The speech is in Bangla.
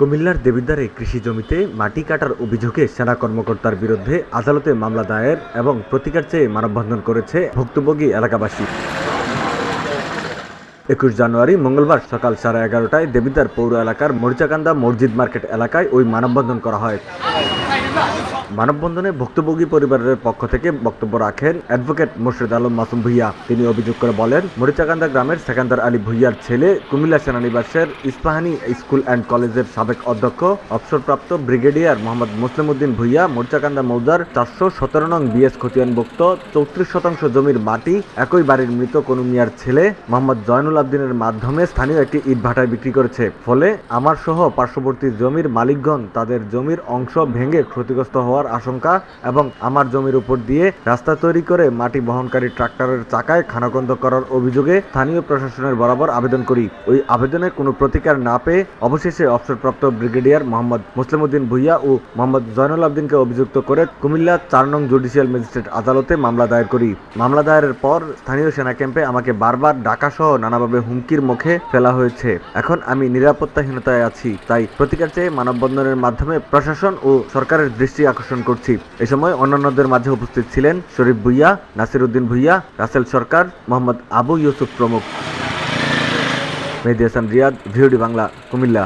কুমিল্লার দেবিদ্বারে কৃষি জমিতে মাটি কাটার অভিযোগে সেনা কর্মকর্তার বিরুদ্ধে আদালতে মামলা দায়ের এবং প্রতিকার চেয়ে মানববন্ধন করেছে ভুক্তভোগী এলাকাবাসী। ২১ জানুয়ারি মঙ্গলবার সকাল 11:30টায় দেবিদ্বার পৌর এলাকার মরিচাকান্দা মসজিদ মার্কেট এলাকায় ওই মানববন্ধন করা হয়। মানববন্ধনে ভুক্তভোগী পরিবারের পক্ষ থেকে বক্তব্য রাখেন অ্যাডভোকেট মোর্শেদ আলম মাসুম ভূঁইয়া। তিনি অভিযোগ করে বলেন, মরিচাকান্দা গ্রামের সেকান্দার আলী ভূঁইয়ার ছেলে কুমিল্লা সেনানিবাসের ইস্পাহানি স্কুল অ্যান্ড কলেজের সাবেক অধ্যক্ষ অবসরপ্রাপ্ত ব্রিগেডিয়ার মোহাম্মদ মুসলিম উদ্দিন ভূঁইয়া মরিচাকান্দা মৌজার ৪১৭ নং বিএস খতিয়ানভুক্ত ৩৪% জমির মাটি একই বাড়ির মৃত কনু মিয়ার ছেলে মোহাম্মদ জয়নুল আবদিনের মাধ্যমে স্থানীয় একটি ইটভাটায় বিক্রি করেছে। ফলে আমার সহ পার্শ্ববর্তী জমির মালিকগণ তাদের জমির অংশ ভেঙে ক্ষতিগ্রস্ত হওয়ার আশঙ্কা এবং আমার জমির উপর দিয়ে রাস্তা তৈরি করে মাটি বহনকারী ট্রাক্টরের চাকায় খানাখন্দ করার অভিযোগে স্থানীয় প্রশাসনের বরাবর আবেদন করি। ওই আবেদনে কোনো প্রতিকার না পেয়ে অবশেষে অবসরপ্রাপ্ত ব্রিগেডিয়ার মোহাম্মদ মুসলিম উদ্দিন ভূঁইয়া ও মোহাম্মদ জয়নুল আবদিনকে অভিযুক্ত করে কুমিল্লা ৪ নং জুডিশিয়াল ম্যাজিস্ট্রেট আদালতে মামলা দায়ের করি। মামলা দায়েরের পর স্থানীয় সেনা ক্যাম্পে আমাকে বারবার ডাকা সহ নানাভাবে হুমকির মুখে ফেলা হয়েছে। এখন আমি নিরাপত্তাহীনতায় আছি, তাই প্রতিকার চেয়ে মানববন্ধনের মাধ্যমে প্রশাসন ও সরকারের দৃষ্টি আকর্ষণ করছি। এ সময় অন্যান্যদের মাঝে উপস্থিত ছিলেন শরীফ ভূঁইয়া, নাসির উদ্দিন ভূঁইয়া, রাসেল সরকার, মোহাম্মদ আবু ইউসুফ প্রমুখ। মেহেদী হাসান রিয়াদ, ভিওডি বাংলা, কুমিল্লা।